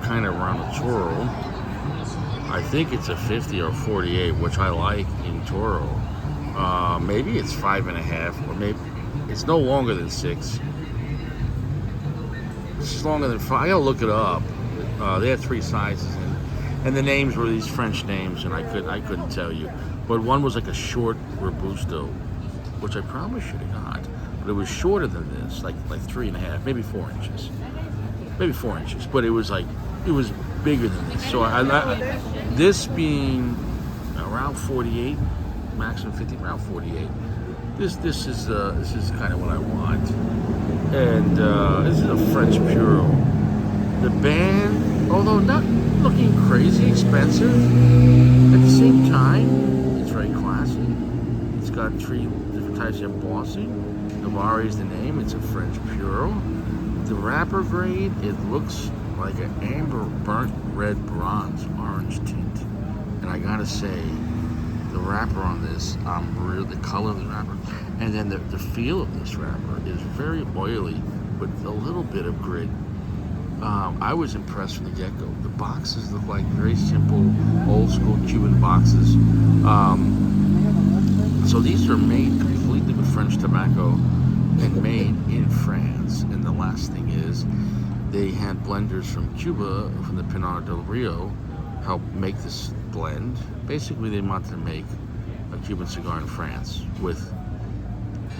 kind of around a Toro. I think it's a 50 or 48, which I like in Toro. Maybe it's 5.5, or maybe it's no longer than 6. It's longer than 5. I gotta look it up. They had 3 sizes, and the names were these French names, and I couldn't tell you. But one was like a short Robusto, which I probably should have got, but it was shorter than this, like 3.5, maybe 4 inches, But it was bigger than this. So this being around 48, maximum 50, around 48. This is kind of what I want, and this is a French Puro. The band, although not looking crazy expensive, at the same time, it's very classy. It's got 3 different types of embossing. Navarre is the name. It's a French Puro. The wrapper grade, it looks like an amber burnt red bronze orange tint. And I gotta say, the wrapper on this, the color of the wrapper, and then the feel of this wrapper is very oily with a little bit of grit. I was impressed from the get-go. The boxes look like very simple, old-school Cuban boxes. So these are made completely with French tobacco and made in France. And the last thing is, they had blenders from Cuba, from the Pinar del Rio, help make this blend. Basically, they wanted to make a Cuban cigar in France with,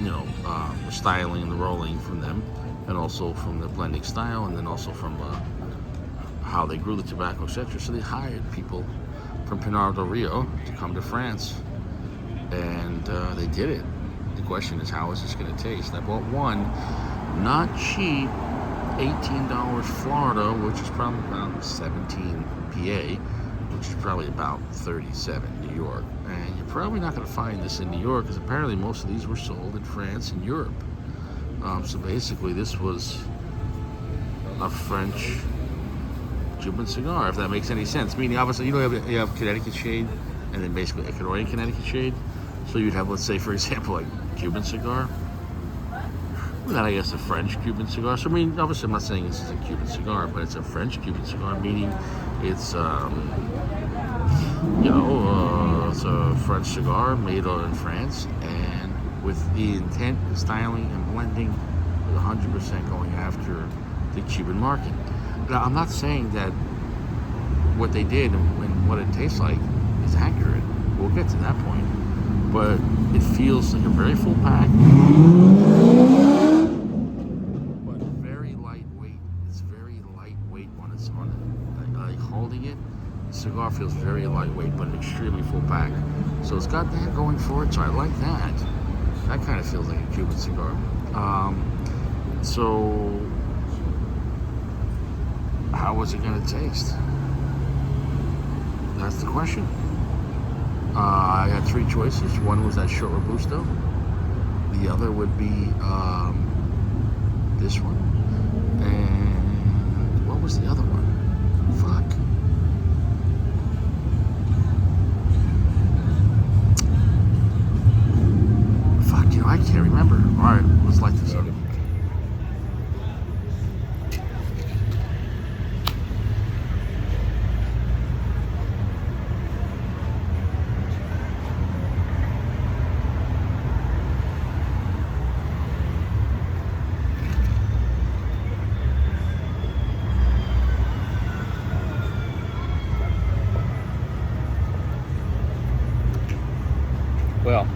the styling and the rolling from them, and also from the blending style, and then also from how they grew the tobacco, etc. So they hired people from Pinar del Rio to come to France, and they did it. The question is, how is this going to taste? I bought one, not cheap, $18 Florida, which is probably about 17 PA, which is probably about 37 New York. And you're probably not going to find this in New York, because apparently most of these were sold in France and Europe. So basically, this was a French Cuban cigar, if that makes any sense. Meaning, obviously, you have Connecticut shade, and then basically Ecuadorian Connecticut shade. So you'd have, let's say, for example, like Cuban cigar. Well, then I guess a French Cuban cigar. So I mean, obviously, I'm not saying this is a Cuban cigar, but it's a French Cuban cigar, meaning it's it's a French cigar made in France, and with the intent, and styling, and blending, with 100% going after the Cuban market. Now, I'm not saying that what they did and what it tastes like is accurate. We'll get to that point. But it feels like a very full pack, but very lightweight. It's very lightweight when it's on it. Like holding it, the cigar feels very lightweight, but an extremely full pack. So it's got that going for it, so I like that. That kind of feels like a Cuban cigar. So how was it going to taste? That's the question. I had 3 choices. One was that short Robusto. The other would be this one. And what was the other one? Fuck. I can't remember. All right, let's light this up. Well,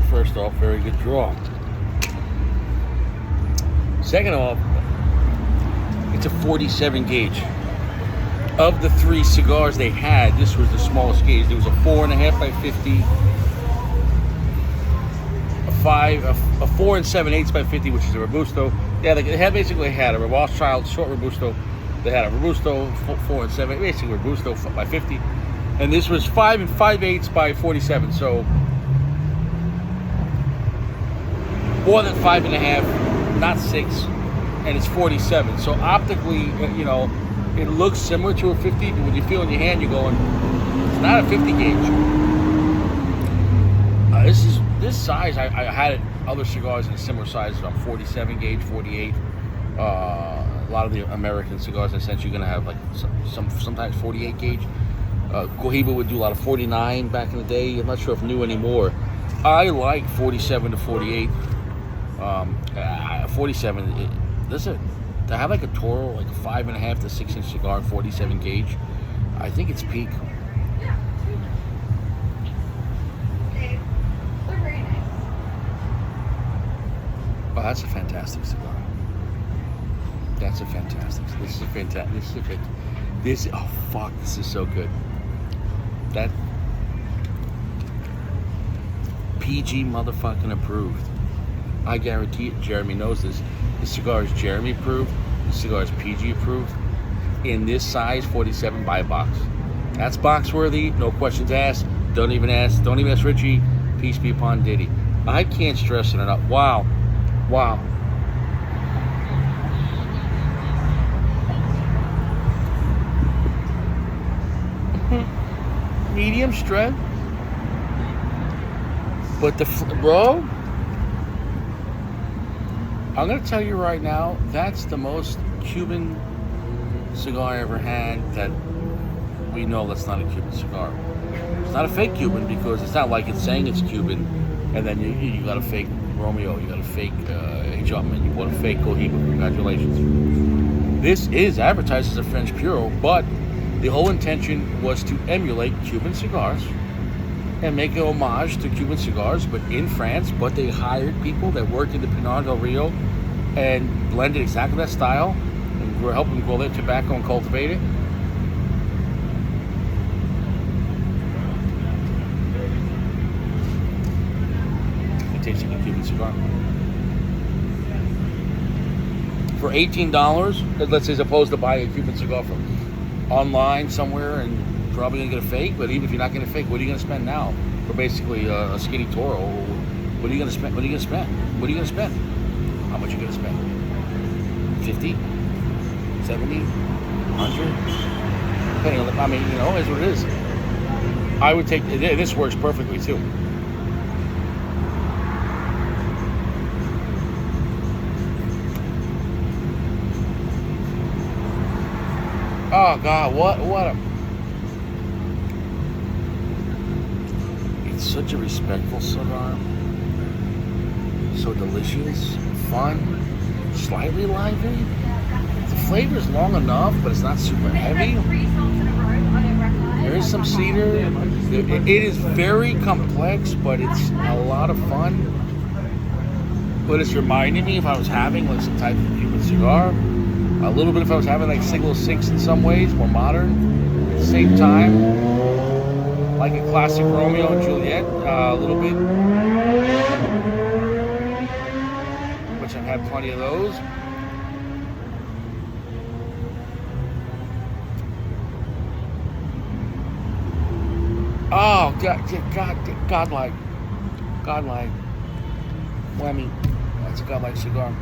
first off, very good draw. Second off, it's a 47 gauge. Of the 3 cigars they had, this was the smallest gauge. There was a 4.5 by 50, a 4 7/8 by 50, which is a Robusto. Yeah, they basically had a Rothschild short Robusto. They had a Robusto 4 7, basically Robusto by 50. And this was 5 5/8 by 47, so more than 5.5, not 6, and it's 47. So optically, it looks similar to a 50, but when you feel in your hand, you're going, it's not a 50 gauge. This size, I had other cigars in a similar size, 47 gauge, 48, A lot of the American cigars, essentially, you're gonna have like sometimes 48 gauge. Cohiba would do a lot of 49 back in the day. I'm not sure if new anymore. I like 47 to 48. 47. To have like a Toro, like a 5.5 to 6 inch cigar, 47 gauge. I think it's peak. Oh, that's a fantastic cigar. That's a fantastic. This is a fantastic. Oh fuck! This is so good. That PG motherfucking approved. I guarantee it. Jeremy knows this. This cigar is Jeremy approved. This cigar is PG approved. In this size, 47 by box. That's box worthy. No questions asked. Don't even ask Richie. Peace be upon Diddy. I can't stress it enough. Wow. Medium strength, but bro, I'm gonna tell you right now, that's the most Cuban cigar I ever had. That we know that's not a Cuban cigar. It's not a fake Cuban, because it's not like it's saying it's Cuban, and then you got a fake Romeo, you got a fake Jumpman, you bought a fake Cohiba. Congratulations. This is advertised as a French Puro, but the whole intention was to emulate Cuban cigars and make an homage to Cuban cigars, but in France. But they hired people that worked in the Pinar del Rio and blended exactly that style, and we're helping grow their tobacco and cultivate it. It tastes like a Cuban cigar. For $18, let's say, as opposed to buying a Cuban cigar from online somewhere and probably gonna get a fake, but even if you're not getting a fake, what are you gonna spend now for basically a skinny Toro? What are you gonna spend? How much are you gonna spend? 50, 70, 100? Depending on is what it is. I would take this. Works perfectly too. Oh God, what a... It's such a respectful cigar. So delicious, fun, slightly lively. The flavor is long enough, but it's not super heavy. There is some cedar. It is very complex, but it's a lot of fun. But it's reminding me if I was having like some type of Cuban cigar. A little bit if I was having like single six in some ways, more modern. At the same time, like a classic Romeo and Juliet, a little bit. Which I've had plenty of those. Oh, godlike. Whammy. That's a godlike cigar.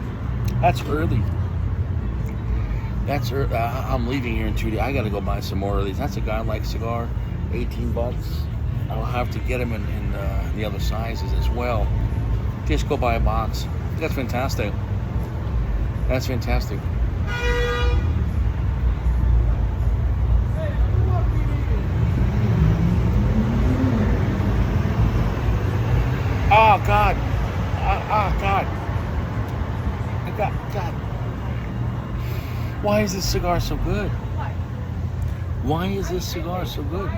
That's early. I'm leaving here in 2 days. I gotta go buy some more of these. That's a godlike cigar. $18. I'll have to get them in the other sizes as well. Just go buy a box. That's fantastic. Oh God. God. Why is this cigar so good? Why is this cigar so good?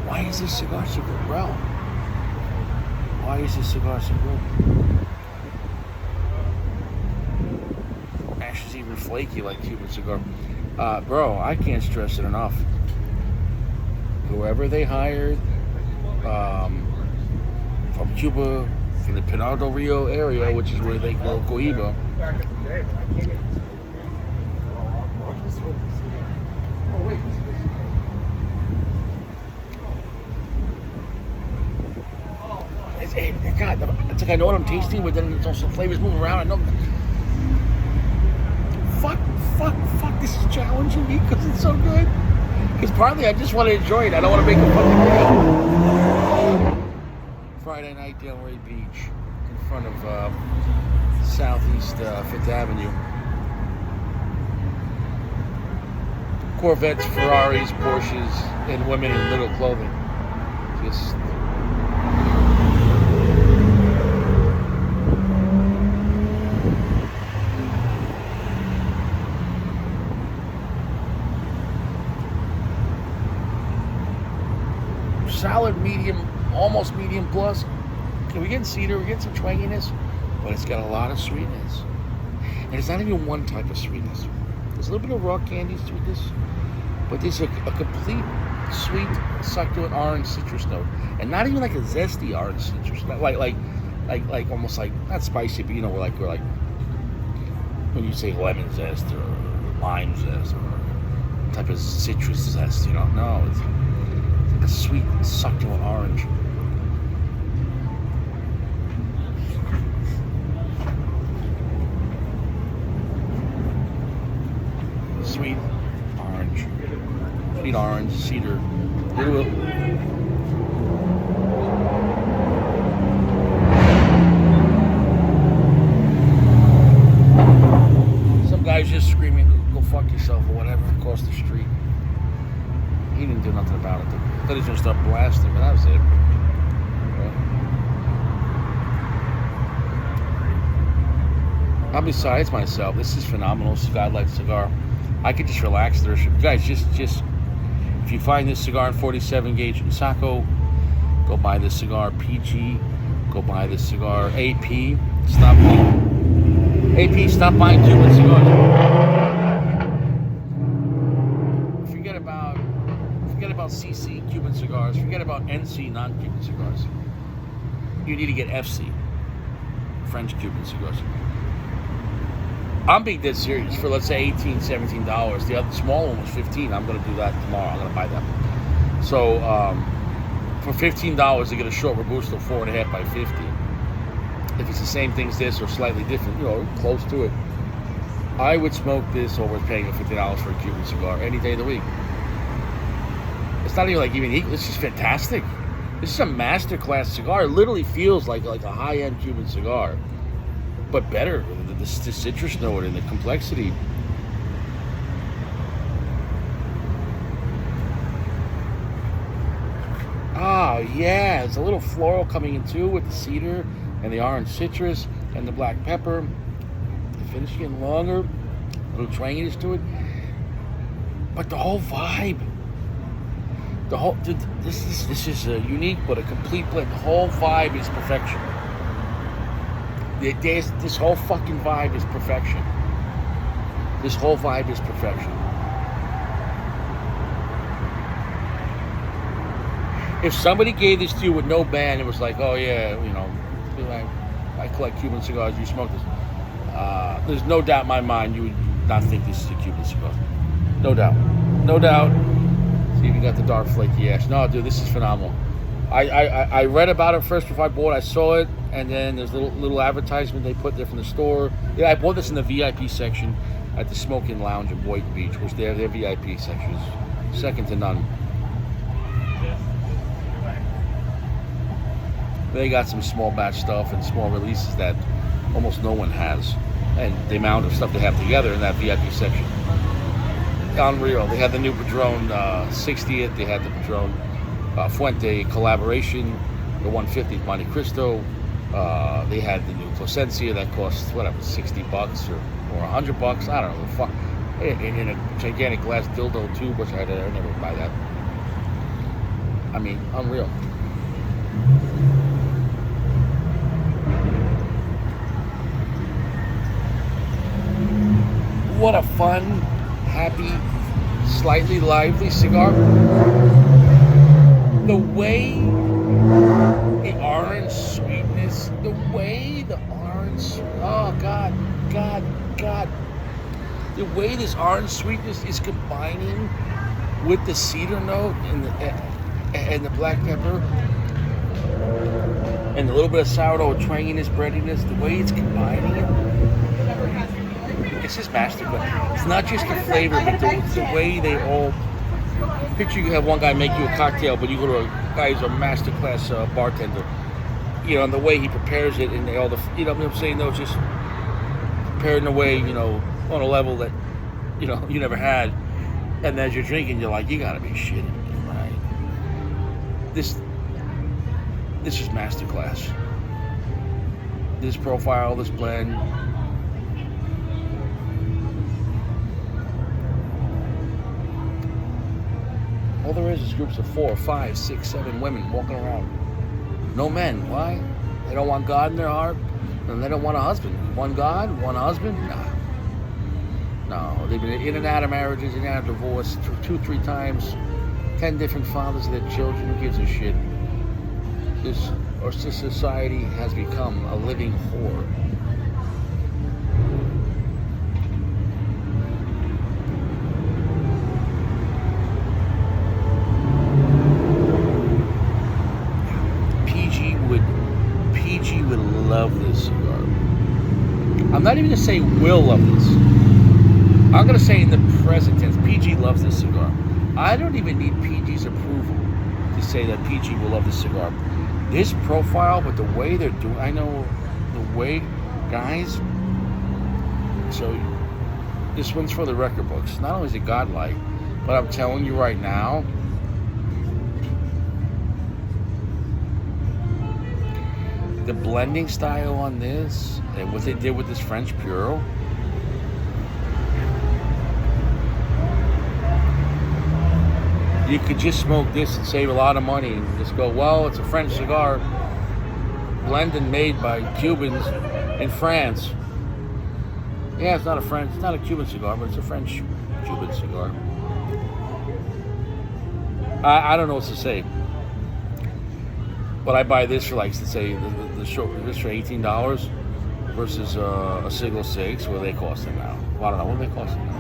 Why is this cigar so good, bro? Why is this cigar so good? Ash is even flaky like Cuban cigar. Bro, I can't stress it enough. Whoever they hired from Cuba, from the Pinar del Rio area, which is where they grow Cohiba. God, it's like I know what I'm tasting, but then there's also flavors moving around. I know. Fuck, this is challenging me because it's so good. Because partly I just want to enjoy it. I don't want to make a fucking video. Friday night, Delray Beach. in front of Southeast 5th Avenue. Corvettes, Ferraris, Porsches, and women in little clothing. Just solid medium, almost medium plus. We're getting cedar, we're getting some twanginess, but it's got a lot of sweetness. And it's not even one type of sweetness. There's a little bit of raw candy sweetness, but there's a complete sweet, succulent orange citrus note. And not even like a zesty orange citrus note. Like almost like, not spicy, but we're like when you say lemon zest or lime zest or type of citrus zest, No, it's like a sweet, succulent orange. Sweet orange, cedar. Some guy's just screaming, "Go fuck yourself" or whatever across the street. He didn't do nothing about it. Thought he was gonna start blasting, but that was it. I'm besides myself. This is phenomenal. Skylight cigar. I could just relax there. Guys, just if you find this cigar in 47 gauge in Saco, go buy this cigar. PG, go buy this cigar. AP, stop buying Cuban cigars. Forget about CC Cuban cigars. Forget about NC non-Cuban cigars. You need to get FC, French Cuban cigars. I'm being dead serious. For let's say $18, $17. The other small one was $15. I'm going to do that tomorrow. I'm going to buy that. So for $15, they get a short Robusto 4.5 by 50. If it's the same thing as this or slightly different, close to it, I would smoke this over paying $50 for a Cuban cigar any day of the week. It's not even like even equal. It's just fantastic. This is a masterclass cigar. It literally feels like a high-end Cuban cigar, but better. The citrus note and the complexity. Oh yeah, there's a little floral coming in too with the cedar and the orange citrus and the black pepper. The finish getting longer, a little twanginess to it, but the whole vibe. This is a unique but a complete blend. The whole vibe is perfection. This whole fucking vibe is perfection. This whole vibe is perfection. If somebody gave this to you with no band, it was like, oh yeah, I collect Cuban cigars, you smoke this. There's no doubt in my mind you would not think this is a Cuban cigar. No doubt. No doubt. See if you got the dark flaky ash. No, dude, this is phenomenal. I read about it first before I bought it. I saw it, and then there's little advertisement they put there from the store. Yeah, I bought this in the VIP section at the Smoking Lounge in Boynton Beach, which their VIP section is second to none. They got some small batch stuff and small releases that almost no one has, and the amount of stuff they have together in that VIP section. Unreal. They had the new Padron 60th. They had the Padron Fuente collaboration, the 150th Monte Cristo. They had the new Plasencia that cost whatever $60 or $100. I don't know. Fuck. In a gigantic glass dildo tube, which I'd never buy that. I mean, unreal. What a fun, happy, slightly lively cigar. The way the orange sweetness, oh God. The way this orange sweetness is combining with the cedar note and the black pepper and a little bit of sourdough twanginess, breadiness, the way it's combining it, it's just masterful. It's not just the flavor, but the way they all. Picture you have one guy make you a cocktail, but you go to a guy who's a masterclass bartender. and the way he prepares it, and all the, what I'm saying, though, just prepared in a way, on a level that, you never had. And as you're drinking, you're like, you gotta be shitting me, right? This is masterclass. This profile, this blend. All there is groups of 4, 5, 6, 7 women walking around. No men. Why? They don't want God in their heart, and they don't want a husband. One God, one husband? Nah. No, they've been in and out of marriages, in and out of divorce 2, 3 times, 10 different fathers of their children. Who gives a shit? This society has become a living whore. PG would love this cigar. I'm not even going to say will love this. I'm going to say in the present tense, PG loves this cigar. I don't even need PG's approval to say that PG will love this cigar. This profile, but the way they're doing, I know the way, guys, so this one's for the record books. Not only is it godlike, but I'm telling you right now, the blending style on this, and what they did with this French Puro, you could just smoke this and save a lot of money and just go, well, it's a French cigar blended and made by Cubans in France. Yeah, it's not a Cuban cigar, but it's a French Cuban cigar. I don't know what to say. But I buy this for, like, let's say, this for $18 versus a single 6. What do they cost them now? Well, I don't know. What do they cost them now?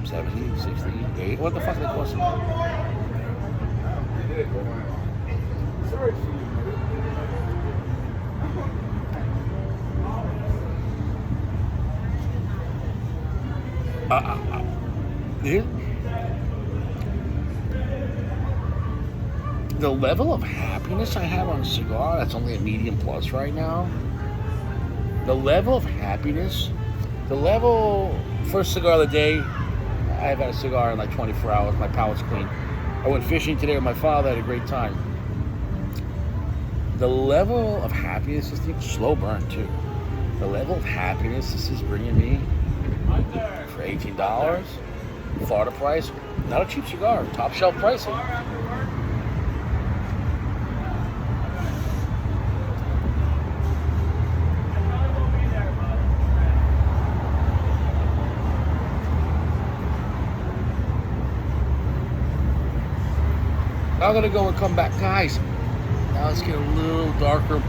70, 60, 80? What the fuck are they costing now? The level of happiness I have on a cigar, that's only a medium plus right now. The level of happiness, first cigar of the day, I have had a cigar in like 24 hours, my palate's clean. I went fishing today with my father, had a great time. The level of happiness, this thing's slow burn too. The level of happiness this is bringing me for $18, Florida price, not a cheap cigar, top shelf pricing. I'm gonna go and come back, guys. Now let's get a little darker.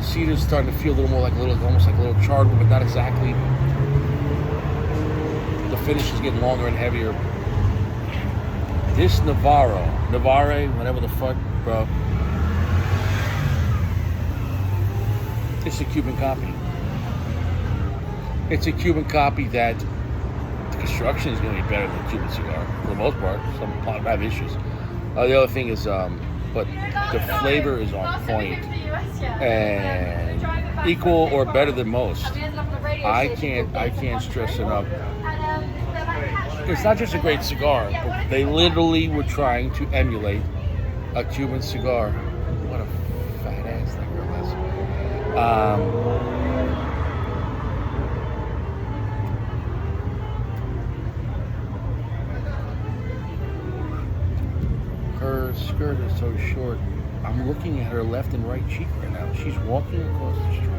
Cedar's starting to feel a little more almost like a little charred, but not exactly. The finish is getting longer and heavier. This Navarre, whatever the fuck, bro. It's a Cuban copy. It's a Cuban copy that the construction is going to be better than a Cuban cigar for the most part. Some have issues. The other thing is, but the flavor is on point and equal or better than most. I can't stress enough. It's not just a great cigar, but they literally were trying to emulate a Cuban cigar. What a fat ass that girl is. Her skirt is so short. I'm looking at her left and right cheek right now. She's walking across the street,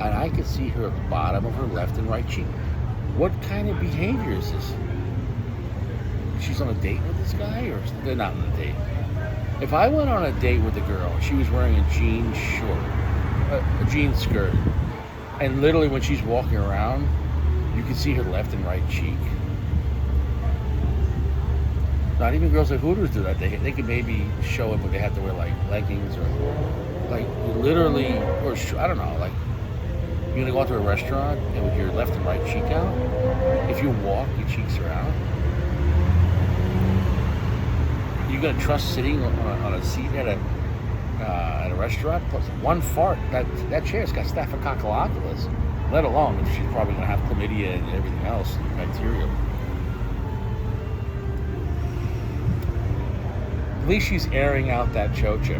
and I can see her bottom of her left and right cheek. What kind of behavior is this? She's on a date with this guy, or they're not on a date? If I went on a date with a girl, she was wearing a jean jean skirt, and literally when she's walking around, you can see her left and right cheek. Not even girls at Hooters do that. They could maybe show it, but they have to wear like leggings or like literally, or I don't know, like you're gonna go out to a restaurant and with your left and right cheek out. If you walk, your cheeks are out. You're gonna trust sitting on a seat at a restaurant, plus one fart, that chair's got Staphylococcus, let alone if she's probably going to have chlamydia and everything else, bacteria. At least she's airing out that chocha.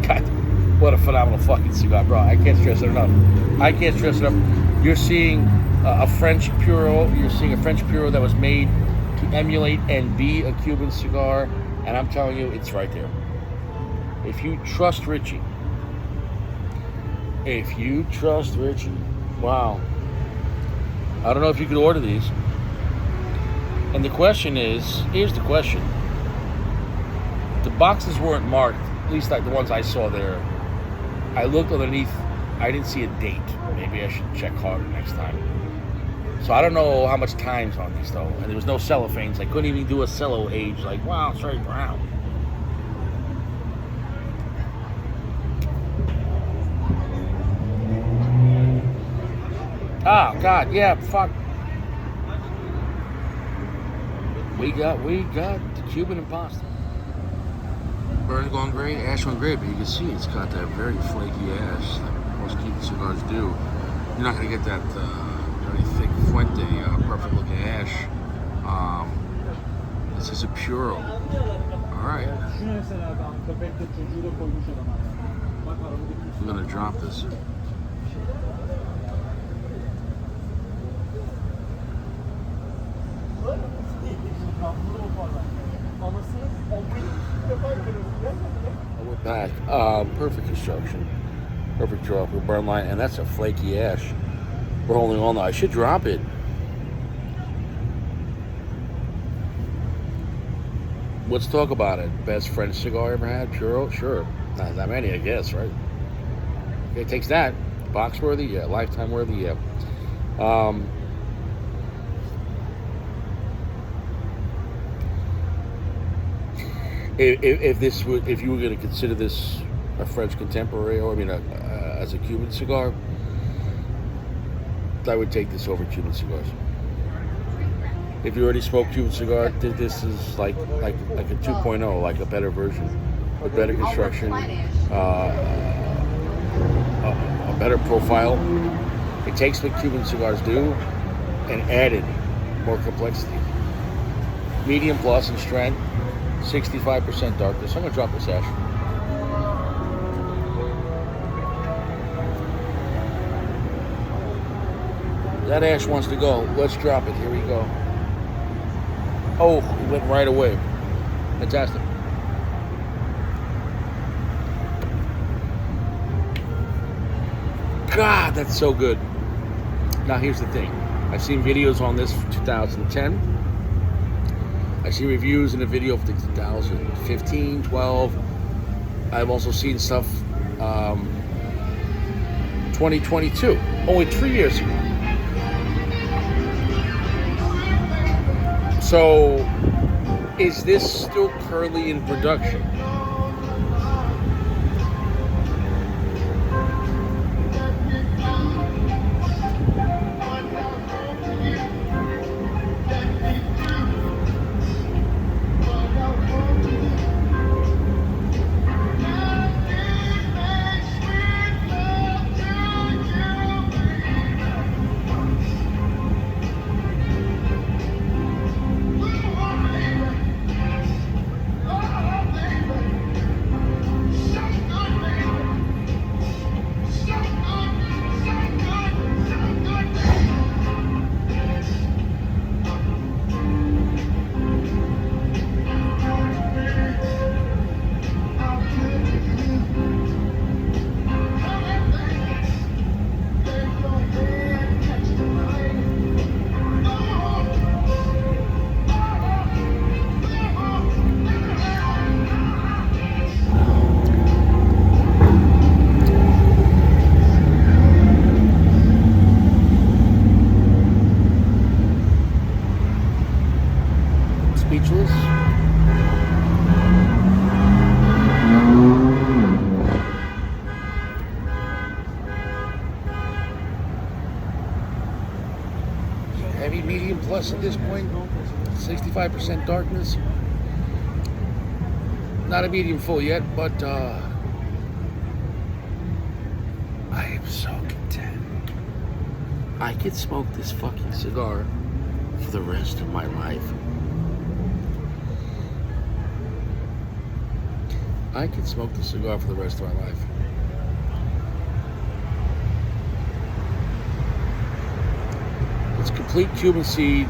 God, what a phenomenal fucking cigar, bro. I can't stress it enough. I can't stress it enough. You're seeing a French Puro. You're seeing a French Puro that was made to emulate and be a Cuban cigar. And I'm telling you, it's right there. If you trust Richie. Wow. I don't know if you could order these. And the question is, here's the question. The boxes weren't marked, at least like the ones I saw there. I looked underneath, I didn't see a date. Maybe I should check harder next time. So I don't know how much time's on these though. And there was no cellophanes. I couldn't even do a cello age, like, wow, it's very brown. Oh, God, yeah, fuck. We got the Cuban Imposter. Burn going great, ash went great, but you can see it's got that very flaky ash that most Cuban cigars do. You're not going to get that very thick Fuente, perfect looking ash. This is a Puro. Alright. We're going to drop this. We're back. Perfect construction. Perfect drop with burn line, and that's a flaky ash. We're holding on. I should drop it. Let's talk about it. Best French cigar I ever had? Puro? Sure. Not that many, I guess, right? It takes that. Box worthy? Yeah. Lifetime worthy? Yeah. If you were going to consider this a French contemporary, or as a Cuban cigar, I would take this over Cuban cigars. If you already smoked Cuban cigar, this is like a 2.0, like a better version, with better construction, a better profile. It takes what Cuban cigars do and added more complexity. Medium plus in strength. 65% darkness. I'm going to drop this ash. That ash wants to go. Let's drop it. Here we go. Oh, it went right away. Fantastic. God, that's so good. Now, here's the thing. I've seen videos on this from 2010. I see reviews in a video for 2015, 12. I've also seen stuff 2022, only 3 years ago. So, is this still currently in production? Speechless. Heavy, medium plus at this point. 65% darkness. Not a medium full yet, but I am so content. I could smoke this fucking cigar for the rest of my life. I could smoke the cigar for the rest of my life. It's complete Cuban seed,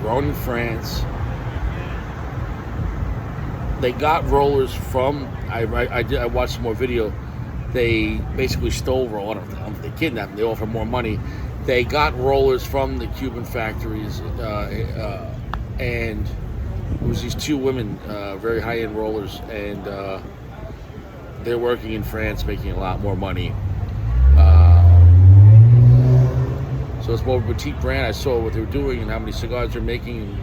grown in France. They got rollers from. I watched some more video. They basically stole rollers. They kidnapped them. They offered more money. They got rollers from the Cuban factories, and it was these two women, very high-end rollers, and they're working in France, making a lot more money. So it's more of a boutique brand. I saw what they were doing and how many cigars they're making.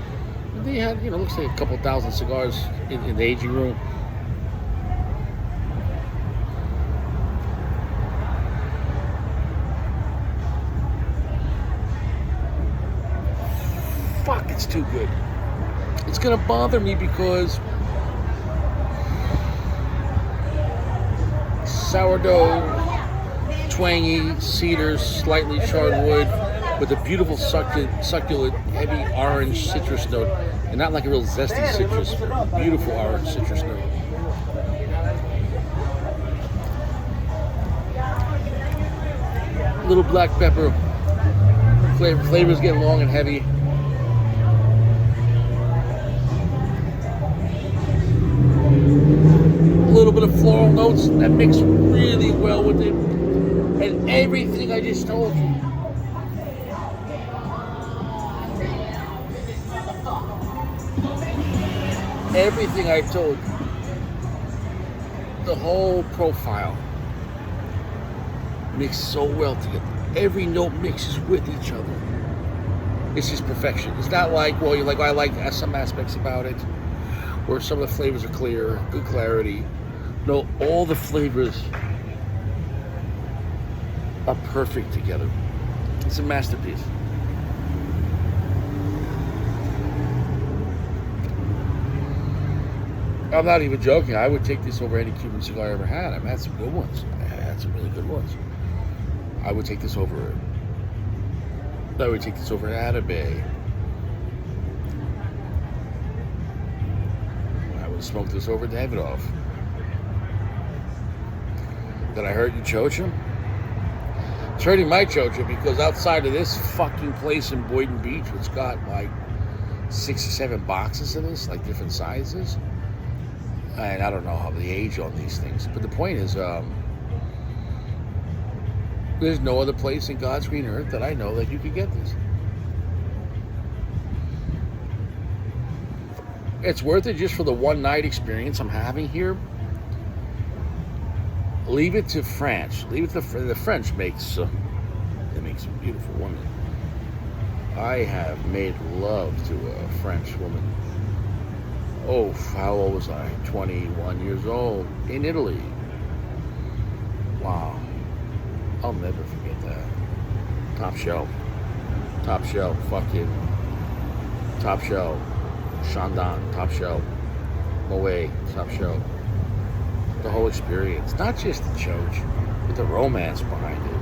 And they had, looks like a couple thousand cigars in the aging room. Fuck, it's too good. It's gonna bother me because sourdough, twangy, cedar, slightly charred wood, with a beautiful succulent, heavy orange citrus note, and not like a real zesty citrus, beautiful orange citrus note. Little black pepper. Flavor's getting long and heavy. A little bit of floral notes that mix really well with it. And everything I just told you. Everything I told you. The whole profile mixes so well together. Every note mixes with each other. It's just perfection. It's not like, well, you're like, I like some aspects about it, where some of the flavors are clear, good clarity. No, all the flavors are perfect together. It's a masterpiece. I'm not even joking. I would take this over any Cuban cigar I ever had. I've had some good ones. I had some really good ones. I would take this over Atabey. I would smoke this over Davidoff. Did I hurt you, Chocha? It's hurting my Chocha because outside of this fucking place in Boynton Beach, it's got like 6 or 7 boxes of this, like different sizes. And I don't know how the age on these things. But the point is, there's no other place in God's green earth that I know that you could get this. It's worth it just for the one night experience I'm having here. Leave it to France. Leave it to the French makes. They make some beautiful women. I have made love to a French woman. Oh, how old was I? 21 years old in Italy. Wow. I'll never forget that. Top shelf. Fucking top shelf. Chandon, top shelf. Moet, top shelf. The whole experience. Not just the choach, but the romance behind it.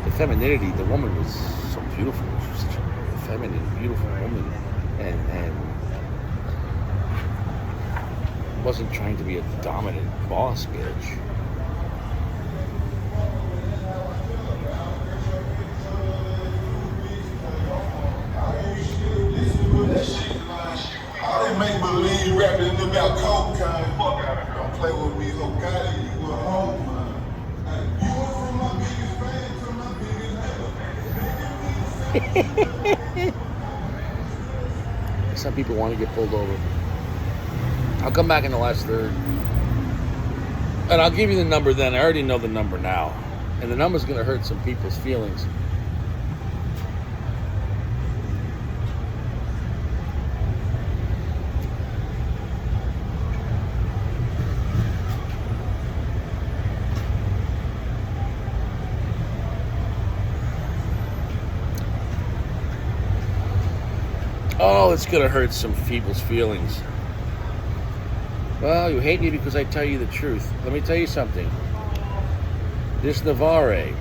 The femininity. The woman was so beautiful. She was such a feminine, beautiful woman. And wasn't trying to be a dominant boss bitch. I didn't make believe rapping about coke kind. Fuck out of here. Don't play with me, Hokage. You a home, man. You went from my biggest fan to my biggest hater. Some people want to get pulled over. I'll come back in the last third. And I'll give you the number then. I already know the number now. And the number's going to hurt some people's feelings. Oh, it's going to hurt some people's feelings. Well, you hate me because I tell you the truth. Let me tell you something. This Navarre,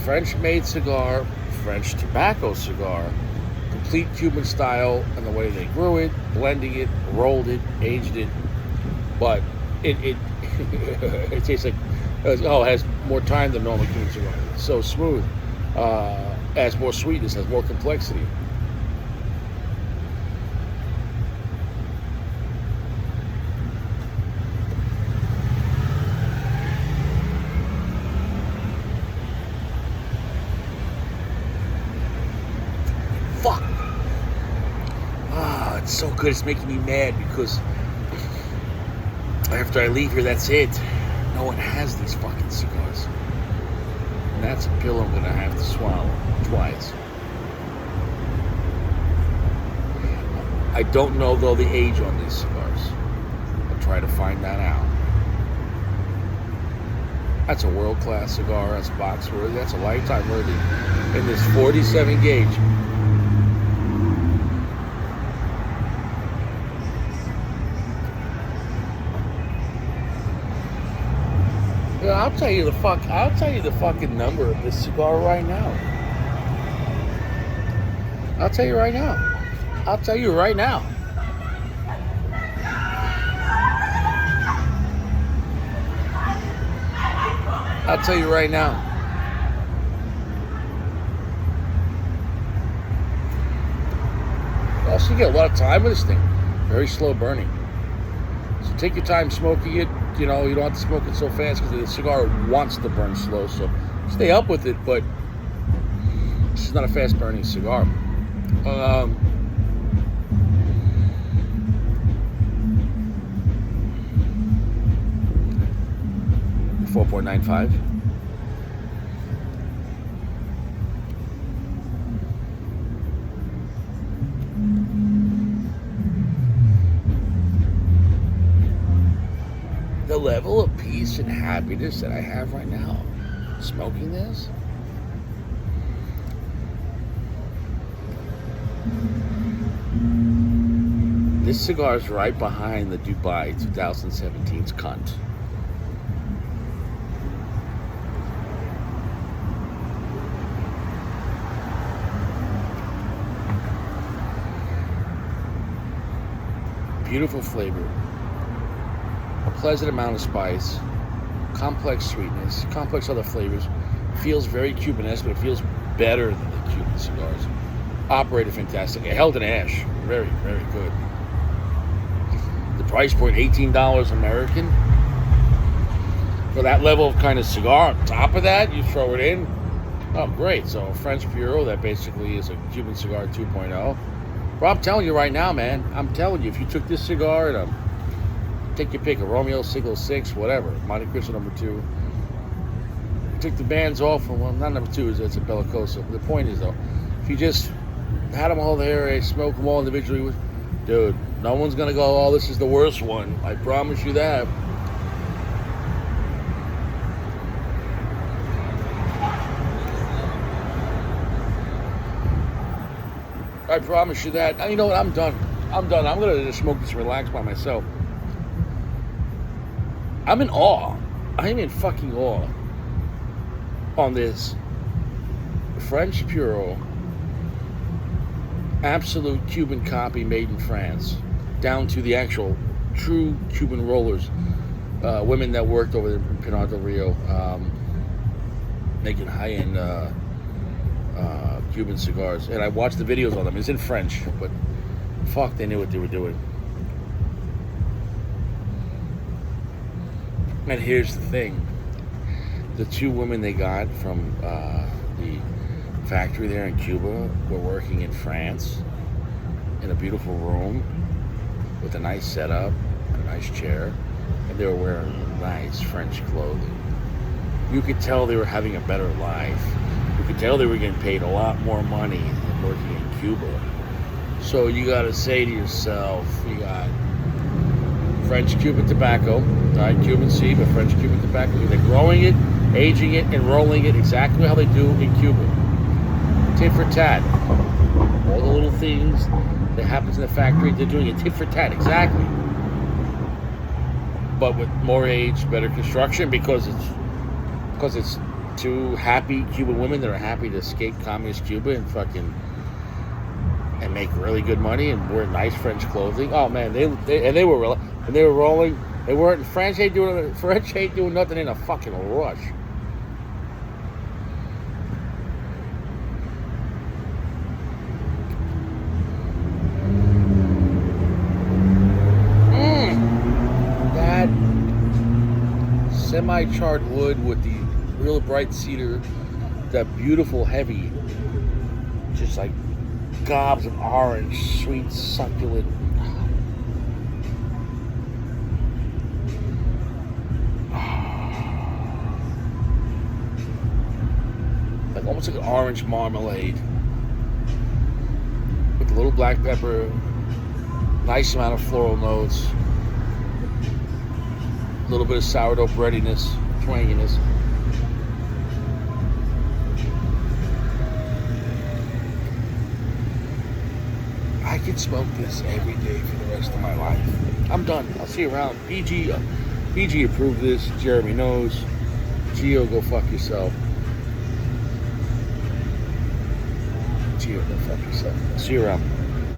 French-made cigar, French tobacco cigar, complete Cuban style, and the way they grew it, blending it, rolled it, aged it, but it it tastes like it has more time than normal Cuban cigar. It's so smooth, has more sweetness, has more complexity. Fuck. It's so good. It's making me mad because after I leave here, that's it. No one has these fucking cigars. And that's a pill I'm gonna have to swallow twice. I don't know, though, the age on these cigars. I'll try to find that out. That's a world-class cigar. That's box worthy. That's a lifetime worthy. In this 47 gauge. I'll tell you the fucking number of this cigar right now. I'll tell you right now. I'll tell you right now. I'll tell you right now. Also, you get a lot of time with this thing. Very slow burning. So take your time smoking it. You know, you don't have to smoke it so fast because the cigar wants to burn slow. So stay up with it, but this is not a fast burning cigar. 4.95. The level of peace and happiness that I have right now smoking this. This cigar is right behind the Dubai 2017's Cunt. Beautiful flavor. A pleasant amount of spice, complex sweetness, complex other flavors. Feels very Cubanesque, but it feels better than the Cuban cigars. Operated fantastic. It held an ash. Very, very good. The price point, $18 American. For that level of kind of cigar, on top of that, you throw it in. Oh, great. So French Puro, that basically is a Cuban cigar 2.0. Well, I'm telling you right now, man. I'm telling you, if you took this cigar and take your pick, a Romeo Single 6, whatever, Monte Cristo number 2. You took the bands off, well, not number 2, it's a Bellicoso. The point is, though, if you just had them all there, smoke them all individually, dude, no one's going to go, oh, this is the worst one. I promise you that. I promise you that. And you know what? I'm done. I'm going to just smoke this and relax by myself. I'm in awe. I'm in fucking awe on this French Puro, absolute Cuban copy made in France, down to the actual true Cuban rollers, women that worked over there in Pinar del Rio, making high-end Cuban cigars. And I watched the videos on them. It's in French, but fuck, they knew what they were doing. And here's the thing. The two women they got from the factory there in Cuba were working in France in a beautiful room with a nice setup and a nice chair, and they were wearing nice French clothing. You could tell they were having a better life. You could tell they were getting paid a lot more money than working in Cuba. So you got to say to yourself, you got French Cuban tobacco, not Cuban seed, but French Cuban tobacco. They're growing it, aging it, and rolling it exactly how they do in Cuba. Tit for tat. All the little things that happens in the factory, they're doing it tit for tat, exactly. but with more age, better construction, because it's two happy Cuban women that are happy to escape communist Cuba and fucking and make really good money and wear nice French clothing. Oh man, they were rolling. They weren't French ain't doing nothing in a fucking rush. That semi-charred wood with the real bright cedar, that beautiful heavy, just like gobs of orange, sweet, succulent. Like almost like an orange marmalade with a little black pepper, nice amount of floral notes, a little bit of sourdough breadiness, twanginess. I could smoke this every day for the rest of my life. I'm done. I'll see you around. PG approved this. Jeremy knows. Gio, go fuck yourself. Gio, go fuck yourself. See you around.